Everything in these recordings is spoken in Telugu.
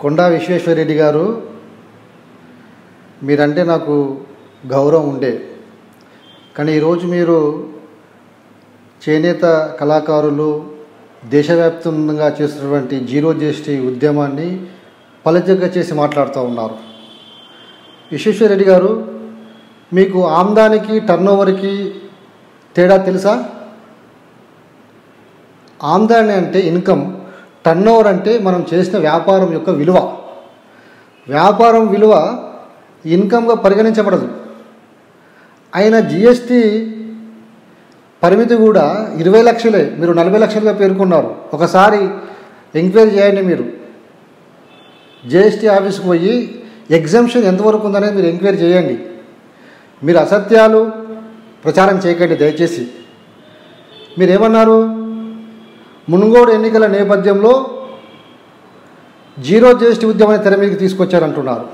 కొండా విశ్వేశ్వరరెడ్డి గారు, మీరంటే నాకు గౌరవం ఉండే, కానీ ఈరోజు మీరు చేనేత కళాకారులు దేశవ్యాప్తంగా చేస్తున్నటువంటి జీరో జీఎస్టీ ఉద్యమాన్ని పలచగా చేసి మాట్లాడుతూ ఉన్నారు. విశ్వేశ్వరరెడ్డి గారు, మీకు ఆమ్దానికి టర్నోవర్కి తేడా తెలుసా? ఆమ్దాని అంటే ఇన్కమ్, టర్నోవర్ అంటే మనం చేసిన వ్యాపారం యొక్క విలువ. వ్యాపారం విలువ ఇన్కమ్గా పరిగణించబడదు. అయినా జిఎస్టీ పరిమితి కూడా 20 లక్షలే, మీరు 40 లక్షలుగా పేర్కొన్నారు. ఒకసారి ఎంక్వైరీ చేయండి. మీరు జిఎస్టీ ఆఫీస్కి పోయి ఎగ్జంప్షన్ ఎంతవరకు ఉందనేది మీరు ఎంక్వైరీ చేయండి. మీరు అసత్యాలు ప్రచారం చేయకండి దయచేసి. మీరేమన్నారు? మునుగోడు ఎన్నికల నేపథ్యంలో జీరో జీఎస్టీ ఉద్యమాన్ని తెర మీదకి తీసుకొచ్చారంటున్నారు.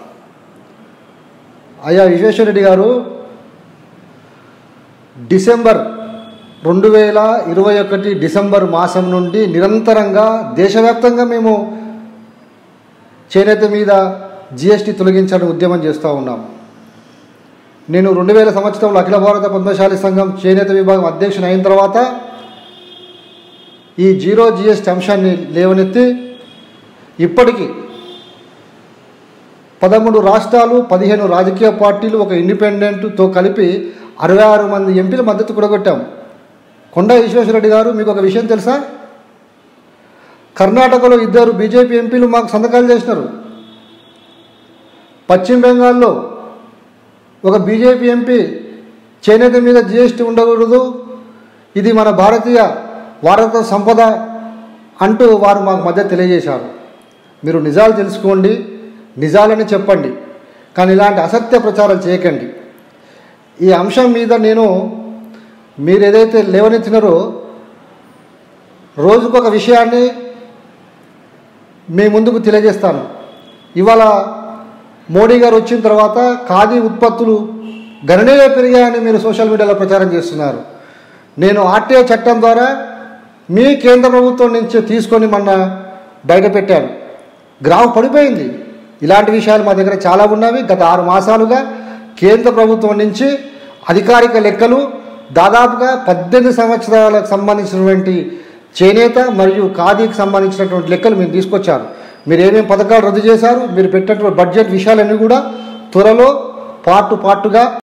అయ్యా విశ్వేశ్వరరెడ్డి గారు, డిసెంబర్ 2021 డిసెంబర్ మాసం నుండి నిరంతరంగా దేశవ్యాప్తంగా మేము చేనేత మీద జిఎస్టీ తొలగించాలని ఉద్యమం చేస్తూ ఉన్నాం. నేను 2000 సంవత్సరంలో అఖిల భారత పద్మశాలి సంఘం చేనేత విభాగం అధ్యక్షుని అయిన తర్వాత ఈ జీరో జిఎస్టీ అంశాన్ని లేవనెత్తి ఇప్పటికీ 13 రాష్ట్రాలు, 15 రాజకీయ పార్టీలు, ఒక ఇండిపెండెంట్తో కలిపి 66 మంది ఎంపీల మద్దతు కూడగొట్టాం. కొండా విశ్వేశ్వరరెడ్డి గారు, మీకు ఒక విషయం తెలుసా? కర్ణాటకలో 2 బీజేపీ ఎంపీలు మాకు సంతకాలు చేసినారు. పశ్చిమ బెంగాల్లో ఒక బీజేపీ ఎంపీ చేనేత మీద జిఎస్టీ ఉండకూడదు, ఇది మన భారతీయ వారసత్వ సంపద అంటూ వారు మాకు మద్దతు తెలియజేశారు. మీరు నిజాలు తెలుసుకోండి, నిజాలని చెప్పండి, కానీ ఇలాంటి అసత్య ప్రచారం చేయకండి. ఈ అంశం మీద మీరు ఏదైతే లేవనెత్తినారో రోజుకొక విషయాన్ని మీ ముందుకు తెలియజేస్తాను. ఇవాళ మోడీ గారు వచ్చిన తర్వాత ఖాదీ ఉత్పత్తులు గణనీయంగా పెరిగాయని మీరు సోషల్ మీడియాలో ప్రచారం చేస్తున్నారు. నేను ఆర్టీఐ చట్టం ద్వారా మీ కేంద్ర ప్రభుత్వం నుంచి తీసుకొని మొన్న బయట పెట్టాను. గ్రాఫ్ పడిపోయింది. ఇలాంటి విషయాలు మా దగ్గర చాలా ఉన్నవి. గత 6 మాసాలుగా కేంద్ర ప్రభుత్వం నుంచి అధికారిక లెక్కలు దాదాపుగా 18 సంవత్సరాలకు సంబంధించినటువంటి చేనేత మరియు ఖాదీకి సంబంధించినటువంటి లెక్కలు మీరు తీసుకొచ్చారు. మీరు ఏమేమి పథకాలు రద్దు చేశారు, మీరు పెట్టినటువంటి బడ్జెట్ విషయాలన్నీ కూడా త్వరలో పార్టుగా